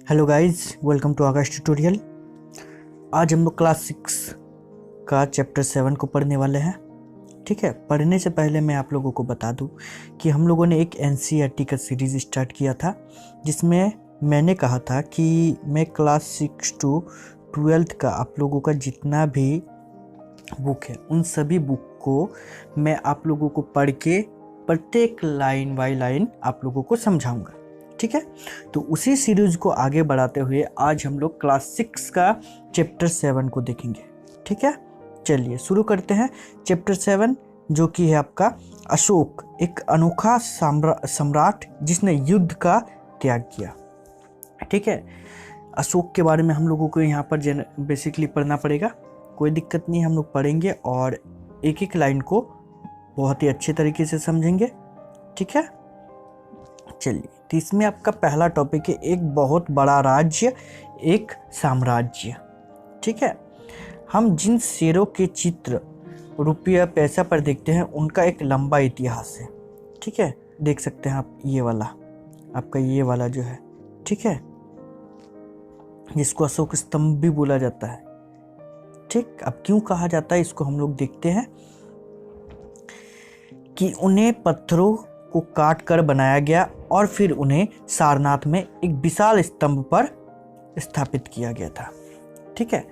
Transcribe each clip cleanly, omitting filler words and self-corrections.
Hello guys, welcome to Aakash tutorial. आज हम लोग क्लास 6 का चैप्टर 7 को पढ़ने वाले हैं। ठीक है, पढ़ने से पहले मैं आप लोगों को बता दूं कि हम लोगों ने एक एनसीईआरटी का सीरीज़ स्टार्ट किया था, जिसमें मैंने कहा था कि मैं क्लास 6 टू 12th का आप लोगों का जितना भी बुक है उन सभी बुक को मैं आप लोगों को पढ़ के प्रत्येक लाइन बाय लाइन आप लोगों को समझाऊंगा। ठीक है, तो उसी सीरीज को आगे बढ़ाते हुए आज हम लोग क्लास 6 का चैप्टर 7 को देखेंगे। ठीक है, चलिए शुरू करते हैं। चैप्टर 7 जो कि है आपका अशोक, एक अनोखा सम्राट जिसने युद्ध का त्याग किया। ठीक है, अशोक के बारे में हम लोगों को यहाँ पर बेसिकली पढ़ना पड़ेगा, कोई दिक्कत नहीं, हम लोग पढ़ेंगे और एक एक लाइन को बहुत ही अच्छे तरीके से समझेंगे। ठीक है, चलिए, तो इसमें आपका पहला टॉपिक है एक बहुत बड़ा राज्य, एक साम्राज्य। ठीक है, हम जिन शेरों के चित्र रुपया पैसा पर देखते हैं उनका एक लंबा इतिहास है। ठीक है, देख सकते हैं आप ये वाला, आपका ये वाला जो है, ठीक है, जिसको अशोक स्तंभ भी बोला जाता है। ठीक, अब क्यों कहा जाता है इसको हम लोग देखते हैं कि उन्हें पत्थरों को काट कर बनाया गया और फिर उन्हें सारनाथ में एक विशाल स्तंभ पर स्थापित किया गया था। ठीक है,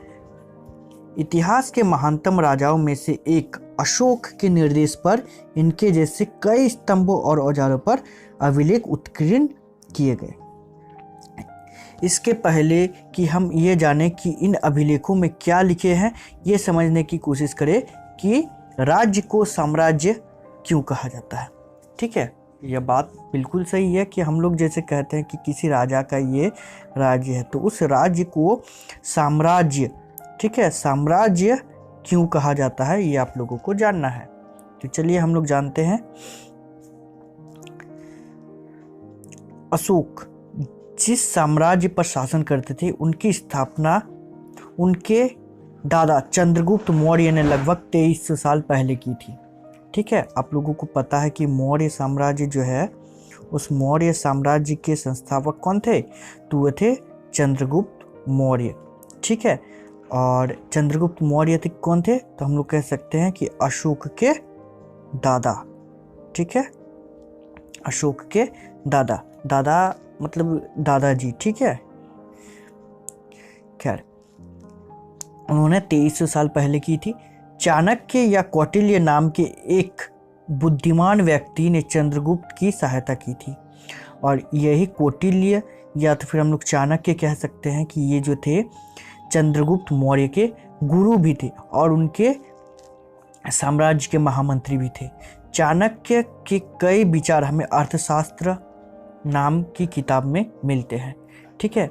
इतिहास के महानतम राजाओं में से एक अशोक के निर्देश पर इनके जैसे कई स्तंभों और औजारों पर अभिलेख उत्कीर्ण किए गए। इसके पहले कि हम ये जानें कि इन अभिलेखों में क्या लिखे हैं, ये समझने की कोशिश करें कि राज्य को साम्राज्य क्यों कहा जाता है। ठीक है, यह बात बिल्कुल सही है कि हम लोग जैसे कहते हैं कि किसी राजा का ये राज्य है, तो उस राज्य को साम्राज्य, ठीक है, साम्राज्य क्यों कहा जाता है ये आप लोगों को जानना है। तो चलिए हम लोग जानते हैं। अशोक जिस साम्राज्य पर शासन करते थे उनकी स्थापना उनके दादा चंद्रगुप्त मौर्य ने लगभग 2300 साल पहले की थी। ठीक है, आप लोगों को पता है कि मौर्य साम्राज्य जो है, उस मौर्य साम्राज्य के संस्थापक कौन थे? तो वो थे चंद्रगुप्त मौर्य। ठीक है, और चंद्रगुप्त मौर्य थे कौन थे? तो हम लोग कह सकते हैं कि अशोक के दादा। ठीक है, अशोक के दादा, दादा मतलब दादाजी। ठीक है, खैर उन्होंने 2300 साल पहले की थी। चाणक्य या कौटिल्य नाम के एक बुद्धिमान व्यक्ति ने चंद्रगुप्त की सहायता की थी, और यही कौटिल्य या तो फिर हम लोग चाणक्य कह सकते हैं कि ये जो थे चंद्रगुप्त मौर्य के गुरु भी थे और उनके साम्राज्य के महामंत्री भी थे। चाणक्य के कई विचार हमें अर्थशास्त्र नाम की किताब में मिलते हैं। ठीक है,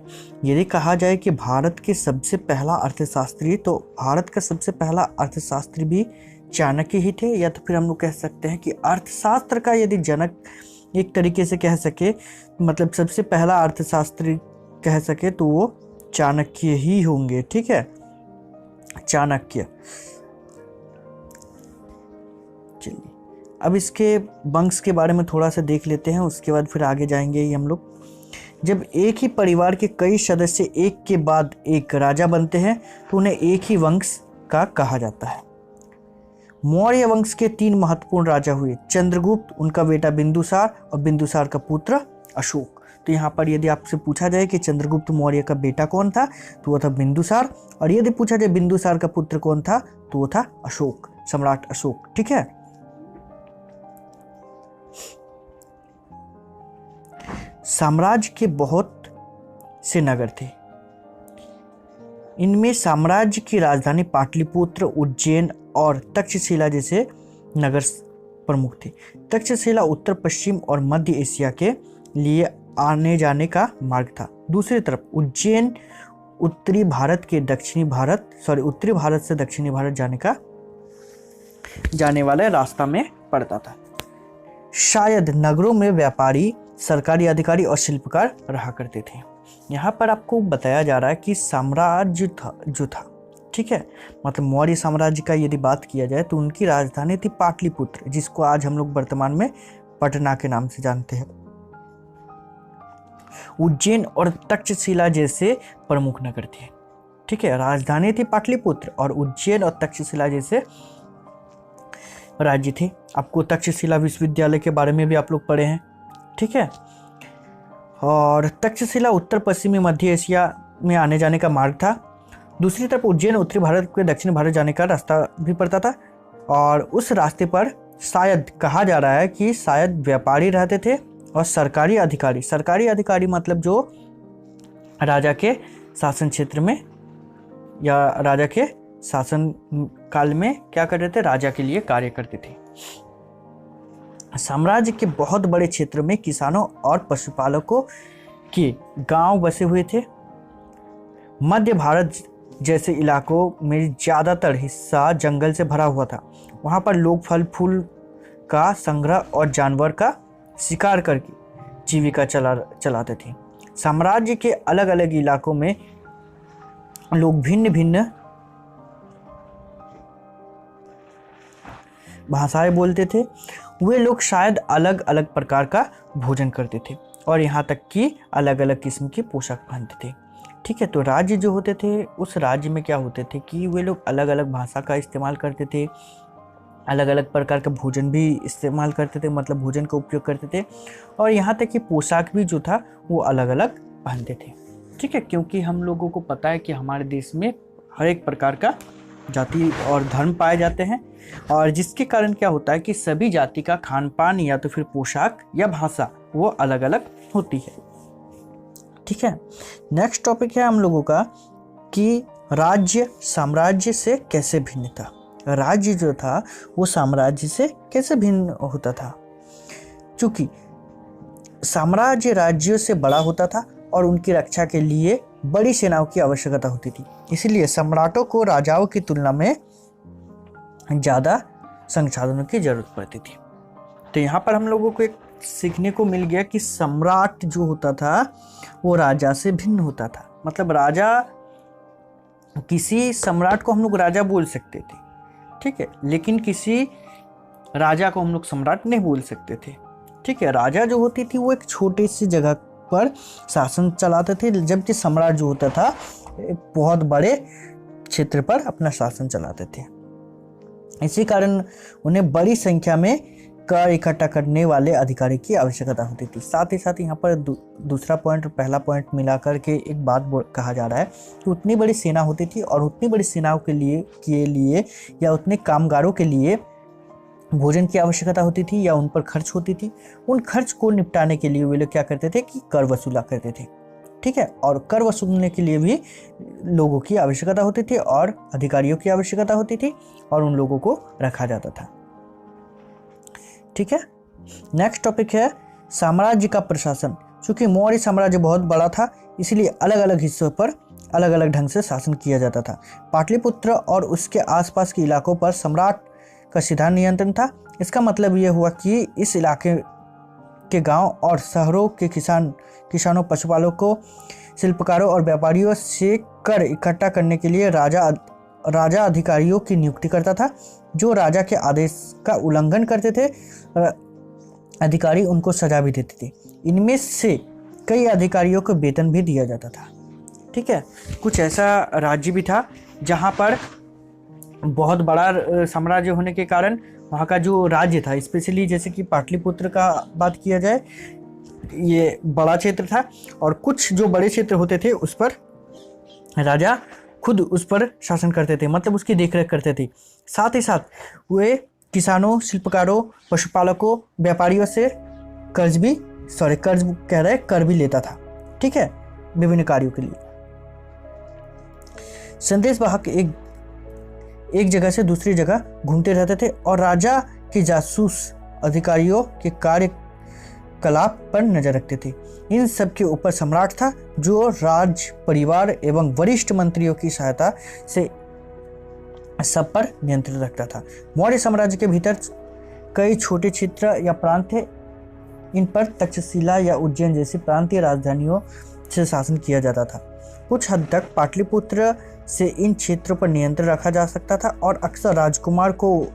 यदि कहा जाए कि भारत के सबसे पहला अर्थशास्त्री, तो भारत का सबसे पहला अर्थशास्त्री भी चाणक्य ही थे, या तो फिर हम लोग कह सकते हैं कि अर्थशास्त्र का यदि जनक एक तरीके से कह सके, मतलब सबसे पहला अर्थशास्त्री कह सके, तो वो चाणक्य ही होंगे। ठीक है, चाणक्य। चलिए अब इसके वंश के बारे में थोड़ा सा देख लेते हैं, उसके बाद फिर आगे जाएंगे ही हम लोग। जब एक ही परिवार के कई सदस्य एक के बाद एक राजा बनते हैं तो उन्हें एक ही वंश का कहा जाता है। मौर्य वंश के 3 महत्वपूर्ण राजा हुए, चंद्रगुप्त, उनका बेटा बिंदुसार और बिंदुसार का पुत्र अशोक। तो यहाँ पर यदि आपसे पूछा जाए कि चंद्रगुप्त मौर्य का बेटा कौन था, तो वो था बिंदुसार, और यदि पूछा जाए बिंदुसार का पुत्र कौन था, तो वो था अशोक, सम्राट अशोक। ठीक है, साम्राज्य के बहुत से नगर थे। इनमें साम्राज्य की राजधानी पाटलिपुत्र, उज्जैन और तक्षशिला जैसे नगर प्रमुख थे। तक्षशिला उत्तर पश्चिम और मध्य एशिया के लिए आने जाने का मार्ग था। दूसरी तरफ उज्जैन उत्तरी भारत से दक्षिणी भारत जाने वाले रास्ता में पड़ता था। शायद नगरों में व्यापारी, सरकारी अधिकारी और शिल्पकार रहा करते थे। यहाँ पर आपको बताया जा रहा है कि साम्राज्य जो था, ठीक है, मतलब मौर्य साम्राज्य का यदि बात किया जाए तो उनकी राजधानी थी पाटलिपुत्र, जिसको आज हम लोग वर्तमान में पटना के नाम से जानते हैं। उज्जैन और तक्षशिला जैसे प्रमुख नगर थे। ठीक है, राजधानी थी पाटलिपुत्र और उज्जैन और तक्षशिला जैसे राज्य थे। आपको तक्षशिला विश्वविद्यालय के बारे में भी आप लोग पढ़े हैं। ठीक है, और तक्षशिला उत्तर पश्चिमी मध्य एशिया में आने जाने का मार्ग था। दूसरी तरफ उज्जैन उत्तरी भारत के दक्षिण भारत जाने का रास्ता भी पड़ता था, और उस रास्ते पर शायद कहा जा रहा है कि शायद व्यापारी रहते थे और सरकारी अधिकारी मतलब जो राजा के शासन क्षेत्र में या राजा के शासन काल में क्या करते थे, राजा के लिए कार्य करते थे। साम्राज्य के बहुत बड़े क्षेत्र में किसानों और पशुपालकों के गांव बसे हुए थे। मध्य भारत जैसे इलाकों में ज़्यादातर हिस्सा जंगल से भरा हुआ था। वहाँ पर लोग फल फूल का संग्रह और जानवर का शिकार करके जीविका चलाते थे। साम्राज्य के अलग अलग इलाकों में लोग भिन्न भिन्न भाषाएं बोलते थे। वे लोग शायद अलग अलग प्रकार का भोजन करते थे और यहाँ तक कि अलग अलग किस्म के पोशाक पहनते थे। ठीक है, तो राज्य जो होते थे उस राज्य में क्या होते थे कि वे लोग अलग अलग भाषा का इस्तेमाल करते थे, अलग अलग प्रकार का भोजन भी इस्तेमाल करते थे, मतलब भोजन का उपयोग करते थे, और यहाँ तक कि पोशाक भी जो था वो अलग अलग पहनते थे। ठीक है, क्योंकि हम लोगों को पता है कि हमारे देश में हर एक प्रकार का जाति और धर्म पाए जाते हैं, और जिसके कारण क्या होता है कि सभी जाति का खान पान या तो फिर पोशाक या भाषा वो अलग अलग होती है। ठीक है, नेक्स्ट टॉपिक है हम लोगों का कि राज्य साम्राज्य से कैसे भिन्न था। राज्य जो था वो साम्राज्य से कैसे भिन्न होता था, क्योंकि साम्राज्य राज्यों से बड़ा होता था और उनकी रक्षा के लिए बड़ी सेनाओं की आवश्यकता होती थी। इसलिए सम्राटों को राजाओं की तुलना में ज़्यादा संसाधनों की जरूरत पड़ती थी। तो यहाँ पर हम लोगों को एक सीखने को मिल गया कि सम्राट जो होता था वो राजा से भिन्न होता था। मतलब राजा, किसी सम्राट को हम लोग राजा बोल सकते थे, ठीक है, लेकिन किसी राजा को हम लोग सम्राट नहीं बोल सकते थे। ठीक है, राजा जो होती थी वो एक छोटी सी जगह पर शासन चलाते थे, जबकि सम्राट जो होता था एक बहुत बड़े क्षेत्र पर अपना शासन चलाते थे। इसी कारण उन्हें बड़ी संख्या में कर इकट्ठा करने वाले अधिकारी की आवश्यकता होती थी। साथ ही साथ यहाँ पर दूसरा पॉइंट और पहला पॉइंट मिलाकर के एक बात कहा जा रहा है कि उतनी बड़ी सेना होती थी और उतनी बड़ी सेनाओं के लिए या उतने कामगारों के लिए भोजन की आवश्यकता होती थी या उन पर खर्च होती थी। उन खर्च को निपटाने के लिए वे लोग क्या करते थे कि कर वसूला करते थे। ठीक है, और कर वसूलने के लिए भी लोगों की आवश्यकता होती थी और अधिकारियों की आवश्यकता होती थी और उन लोगों को रखा जाता था। ठीक है, नेक्स्ट टॉपिक है साम्राज्य का प्रशासन। चूंकि मौर्य साम्राज्य बहुत बड़ा था इसलिए अलग अलग हिस्सों पर अलग अलग ढंग से शासन किया जाता था। पाटलिपुत्र और उसके आसपास के इलाकों पर सम्राट का सीधा नियंत्रण था। इसका मतलब यह हुआ कि इस इलाके के गांव और शहरों के किसानों, पशुपालकों, शिल्पकारों और व्यापारियों से कर इकट्ठा करने के लिए राजा अधिकारियों की नियुक्ति करता था, जो राजा के आदेश का उल्लंघन करते थे। अधिकारी उनको सजा भी देते थे। इनमें से कई अधिकारियों को वेतन भी दिया जाता था। ठीक है, कुछ ऐसा राज्य भी था जहाँ पर बहुत बड़ा साम्राज्य होने के कारण वहाँ का जो राज्य था, स्पेशली जैसे कि पाटलिपुत्र का बात किया जाए, ये बड़ा क्षेत्र था और कुछ जो बड़े क्षेत्र होते थे उस पर राजा खुद उस पर शासन करते थे, मतलब उसकी देखरेख करते थे। साथ ही साथ वे किसानों, शिल्पकारों, पशुपालकों, व्यापारियों से कर भी लेता था। ठीक है, विभिन्न कार्यों के लिए। संदेशवाहक एक जगह से दूसरी जगह घूमते रहते थे और राजा के जासूस अधिकारियों के कार्यकलाप पर नजर रखते थे। इन सब के ऊपर सम्राट था, जो राज परिवार एवं वरिष्ठ मंत्रियों की सहायता से सब पर नियंत्रण रखता था। मौर्य साम्राज्य के भीतर कई छोटे क्षेत्र या प्रांत थे। इन पर तक्षशिला या उज्जैन जैसी प्रांतीय राजधानियों से शासन किया जाता था। कुछ हद तक पाटलिपुत्र से इन क्षेत्रों पर नियंत्रण रखा जा सकता था और अक्सर राजकुमार को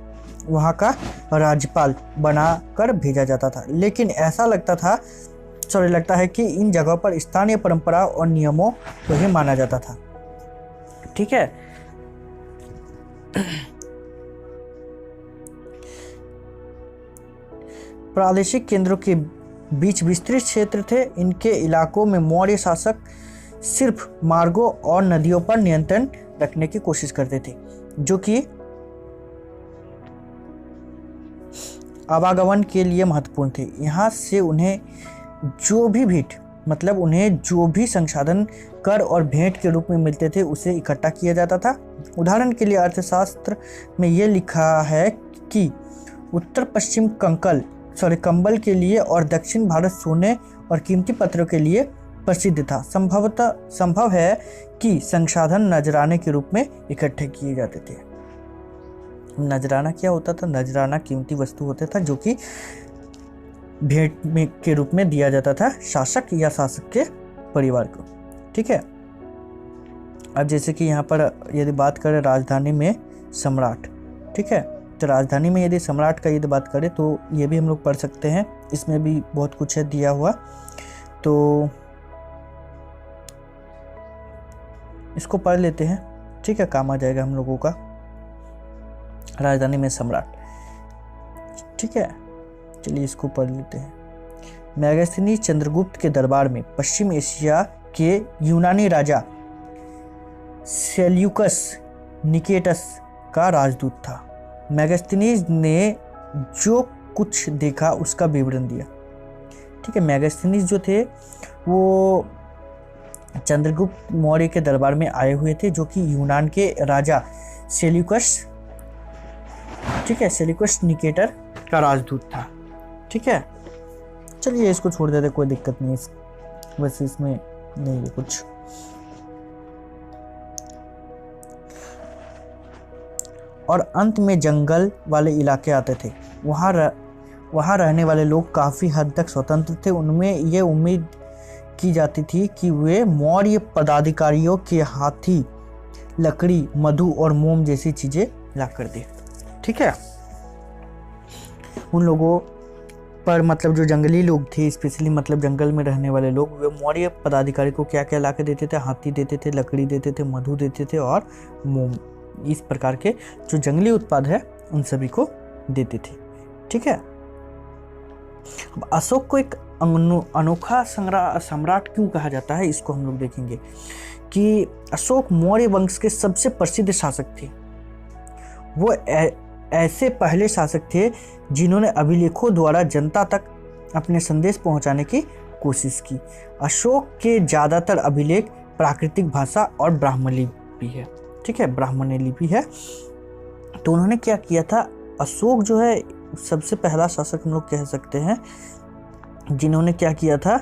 वहाँ का राज्यपाल बनाकर भेजा जाता था। लेकिन ऐसा लगता था लगता है कि इन जगहों पर स्थानीय परंपरा और नियमों को ही माना जाता था। ठीक है, प्रादेशिक केंद्रों के बीच विस्तृत क्षेत्र थे। इनके इलाकों में मौर्य शासक सिर्फ मार्गों और नदियों पर नियंत्रण रखने की कोशिश करते थे, जो कि आवागमन के लिए महत्वपूर्ण थे। यहाँ से उन्हें जो भी संसाधन कर और भेंट के रूप में मिलते थे उसे इकट्ठा किया जाता था। उदाहरण के लिए अर्थशास्त्र में यह लिखा है कि उत्तर पश्चिम कंबल के लिए और दक्षिण भारत सोने और कीमती पत्थरों के लिए प्रसिद्ध था। संभव है कि संसाधन नजराने के रूप में इकट्ठे किए जाते थे। नजराना क्या होता था? नजराना कीमती वस्तु होता था जो कि भेंट में के रूप में दिया जाता था शासक या शासक के परिवार को। ठीक है, अब जैसे कि यहाँ पर यदि बात करें राजधानी में सम्राट, ठीक है, तो राजधानी में यदि सम्राट का यदि बात करें तो ये भी हम लोग पढ़ सकते हैं, इसमें भी बहुत कुछ है दिया हुआ, तो इसको पढ़ लेते हैं। ठीक है, काम आ जाएगा हम लोगों का। राजधानी में सम्राट, ठीक है, चलिए इसको पढ़ लेते हैं। मेगास्थनीज चंद्रगुप्त के दरबार में पश्चिम एशिया के यूनानी राजा सेल्यूकस निकेटस का राजदूत था। मेगास्थनीज ने जो कुछ देखा उसका विवरण दिया। ठीक है, मेगास्थनीज जो थे वो चंद्रगुप्त मौर्य के दरबार में आए हुए थे, जो कि यूनान के राजा सेल्यूकस, ठीक है, सेल्यूकस निकेटर का राजदूत था। ठीक है, चलिए इसको छोड़ देते, कोई दिक्कत नहीं, वैसे इसमें नहीं है कुछ। और अंत में जंगल वाले इलाके आते थे। वहाँ रहने वाले लोग काफ़ी हद तक स्वतंत्र थे। उनमें ये उम्मीद की जाती थी कि वे मौर्य पदाधिकारियों के हाथी लकड़ी, मधु और मोम जैसी चीज़ें ला कर दे। ठीक है, उन लोगों पर मतलब जो जंगली लोग थे, स्पेशली मतलब जंगल में रहने वाले लोग, वे मौर्य पदाधिकारी को क्या क्या ला के देते थे? हाथी देते थे, लकड़ी देते थे, मधु देते थे और मोम। इस प्रकार के जो जंगली उत्पाद है उन सभी को देते थे। ठीक है, अब अशोक को एक अनोखा सम्राट क्यों कहा जाता है, इसको हम लोग देखेंगे कि अशोक मौर्य वंश के सबसे प्रसिद्ध शासक थे। वो ऐसे पहले शासक थे जिन्होंने अभिलेखों द्वारा जनता तक अपने संदेश पहुंचाने की कोशिश की। अशोक के ज़्यादातर अभिलेख प्राकृतिक भाषा और ब्राह्मणी लिपि है। ठीक है, ब्राह्मणी लिपि है। तो उन्होंने क्या किया था? अशोक जो है सबसे पहला शासक हम लोग कह सकते हैं जिन्होंने क्या किया था,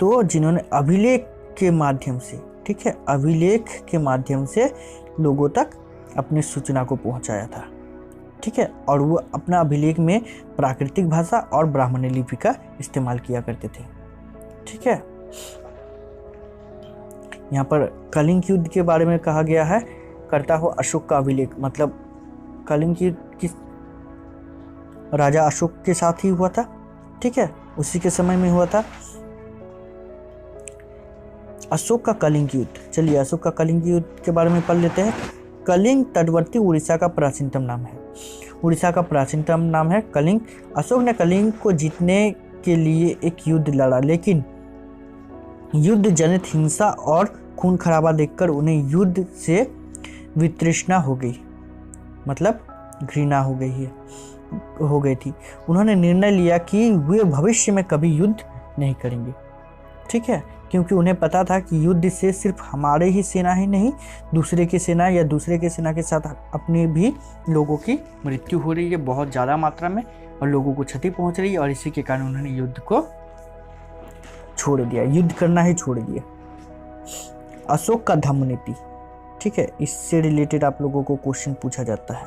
तो जिन्होंने अभिलेख के माध्यम से, ठीक है, अभिलेख के माध्यम से लोगों तक अपनी सूचना को पहुंचाया था। ठीक है, और वो अपना अभिलेख में प्राकृतिक भाषा और ब्राह्मणी लिपि का इस्तेमाल किया करते थे। ठीक है, यहाँ पर कलिंग युद्ध के बारे में कहा गया है, करता हो अशोक का अभिलेख, मतलब कलिंग युद्ध किस राजा अशोक के साथ ही हुआ था। ठीक है, उसी के समय में हुआ था अशोक का कलिंग युद्ध। चलिए अशोक का कलिंग युद्ध के बारे में पढ़ लेते हैं। कलिंग तटवर्ती उड़ीसा का प्राचीनतम नाम है। उड़ीसा का प्राचीनतम नाम है कलिंग। अशोक ने कलिंग को जीतने के लिए एक युद्ध लड़ा, लेकिन युद्ध जनित हिंसा और खून खराबा देखकर उन्हें युद्ध से वितृष्णा हो गई, मतलब घृणा हो गई थी। उन्होंने निर्णय लिया कि वे भविष्य में कभी युद्ध नहीं करेंगे। ठीक है, क्योंकि उन्हें पता था कि युद्ध से सिर्फ हमारे ही सेना ही नहीं, दूसरे की सेना या दूसरे की सेना के साथ अपने भी लोगों की मृत्यु हो रही है बहुत ज़्यादा मात्रा में, और लोगों को क्षति पहुंच रही है, और इसी के कारण उन्होंने युद्ध को छोड़ दिया, युद्ध करना ही छोड़ दिया। अशोक का धम्म नीति, ठीक है, इससे रिलेटेड आप लोगों को क्वेश्चन पूछा जाता है।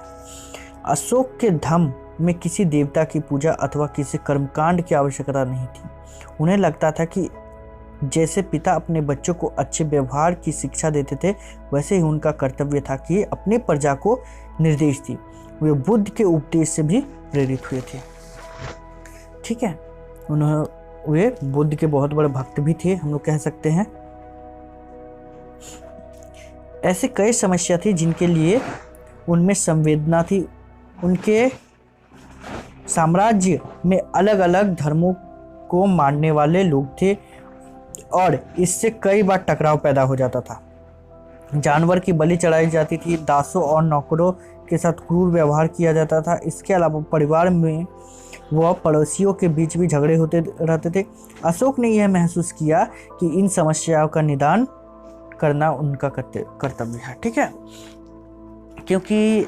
अशोक के धम्म में किसी देवता की पूजा अथवा किसी कर्मकांड की आवश्यकता नहीं थी। उन्हें लगता था कि जैसे पिता अपने बच्चों को अच्छे व्यवहार की शिक्षा देते थे, वैसे ही उनका कर्तव्य था कि अपनी प्रजा को निर्देश दी। वे बुद्ध के उपदेश से भी प्रेरित हुए थे। ठीक है, वे बुद्ध के बहुत बड़े भक्त भी थे, हम लोग कह सकते हैं। ऐसे कई समस्या थी जिनके लिए उनमें संवेदना थी। उनके साम्राज्य में अलग अलग धर्मों को मानने वाले लोग थे और इससे कई बार टकराव पैदा हो जाता था। जानवर की बलि चढ़ाई जाती थी, दासों और नौकरों के साथ क्रूर व्यवहार किया जाता था। इसके अलावा परिवार में व पड़ोसियों के बीच भी झगड़े होते रहते थे। अशोक ने यह महसूस किया कि इन समस्याओं का निदान करना उनका कर्तव्य है। ठीक है, क्योंकि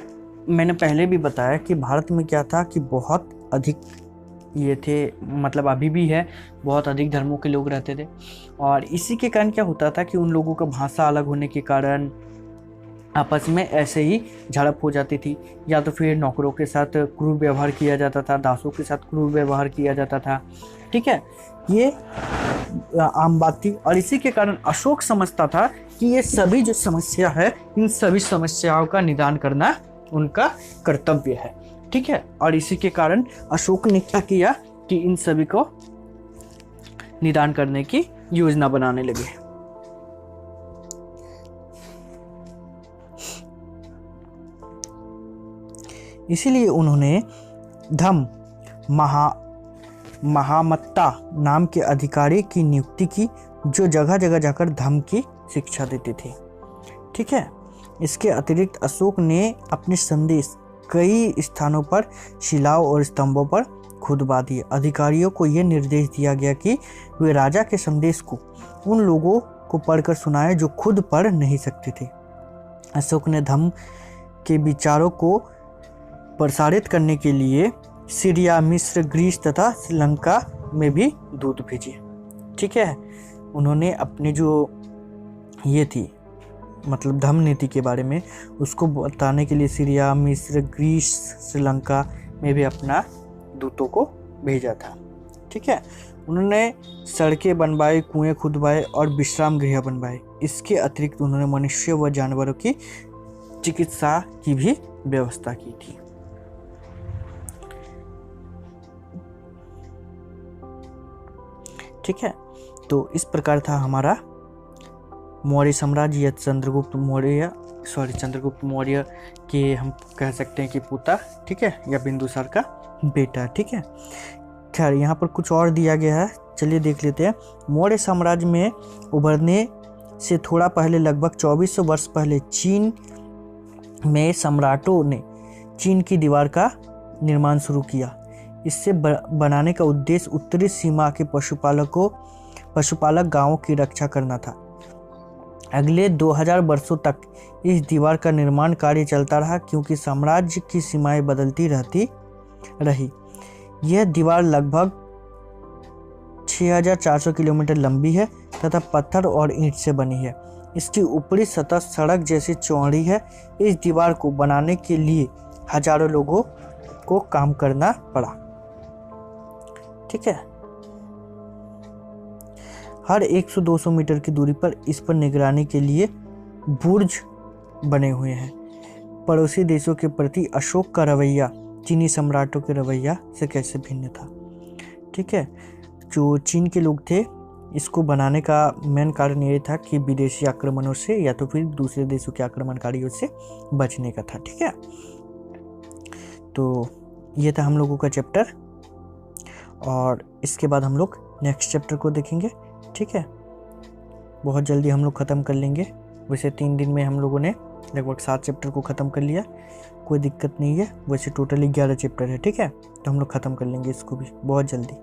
मैंने पहले भी बताया कि भारत में क्या था कि बहुत अधिक ये थे, मतलब अभी भी है, बहुत अधिक धर्मों के लोग रहते थे और इसी के कारण क्या होता था कि उन लोगों का भाषा अलग होने के कारण आपस में ऐसे ही झड़प हो जाती थी, या तो फिर नौकरों के साथ क्रूर व्यवहार किया जाता था, दासों के साथ क्रूर व्यवहार किया जाता था। ठीक है, ये आम बात थी और इसी के कारण अशोक समझता था कि ये सभी जो समस्या है, इन सभी समस्याओं का निदान करना उनका कर्तव्य है। ठीक है, और इसी के कारण अशोक ने क्या किया कि इन सभी को निदान करने की योजना बनाने लगे। इसीलिए उन्होंने धम्म महामत्ता नाम के अधिकारी की नियुक्ति की, जो जगह जगह जाकर धम्म की शिक्षा देते थे। ठीक है, इसके अतिरिक्त अशोक ने अपने संदेश कई स्थानों पर शिलाओं और स्तंभों पर खुदवा दिए। अधिकारियों को यह निर्देश दिया गया कि वे राजा के संदेश को उन लोगों को पढ़कर सुनाए जो खुद पढ़ नहीं सकते थे। अशोक ने धम्म के विचारों को प्रसारित करने के लिए सीरिया, मिस्र, ग्रीस तथा श्रीलंका में भी दूत भेजे। ठीक है, उन्होंने अपने जो ये थी मतलब धम्म नीति के बारे में उसको बताने के लिए सीरिया, मिस्र, ग्रीस, श्रीलंका में भी अपना दूतों को भेजा था। ठीक है, उन्होंने सड़कें बनवाई, कुएं खुदवाए और विश्राम गृह बनवाए। इसके अतिरिक्त उन्होंने मनुष्य व जानवरों की चिकित्सा की भी व्यवस्था की थी। ठीक है, तो इस प्रकार था हमारा मौर्य साम्राज्य या चंद्रगुप्त मौर्य के हम कह सकते हैं कि पुत्र, ठीक है, या बिंदुसार का बेटा। ठीक है, खैर यहाँ पर कुछ और दिया गया है, चलिए देख लेते हैं। मौर्य साम्राज्य में उभरने से थोड़ा पहले, लगभग 2400 वर्ष पहले, चीन में सम्राटों ने चीन की दीवार का निर्माण शुरू किया। इससे बनाने का उद्देश्य उत्तरी सीमा के पशुपालक गांवों की रक्षा करना था। अगले 2000 वर्षों तक इस दीवार का निर्माण कार्य चलता रहा, क्योंकि साम्राज्य की सीमाएं बदलती रही। यह दीवार लगभग 6400 किलोमीटर लंबी है तथा पत्थर और ईंट से बनी है। इसकी ऊपरी सतह सड़क जैसी चौड़ी है। इस दीवार को बनाने के लिए हजारों लोगों को काम करना पड़ा। ठीक है, हर 100-200 मीटर की दूरी पर इस पर निगरानी के लिए बुर्ज बने हुए हैं। पड़ोसी देशों के प्रति अशोक का रवैया चीनी सम्राटों के रवैया से कैसे भिन्न था। ठीक है, जो चीन के लोग थे, इसको बनाने का मेन कारण ये था कि विदेशी आक्रमणों से या तो फिर दूसरे देशों के आक्रमणकारियों से बचने का था। ठीक है, तो ये था हम लोगों का चैप्टर और इसके बाद हम लोग नेक्स्ट चैप्टर को देखेंगे। ठीक है, बहुत जल्दी हम लोग ख़त्म कर लेंगे। वैसे 3 दिन में हम लोगों ने लगभग 7 चैप्टर को ख़त्म कर लिया, कोई दिक्कत नहीं है। वैसे टोटली 11 चैप्टर है। ठीक है, तो हम लोग ख़त्म कर लेंगे इसको भी बहुत जल्दी।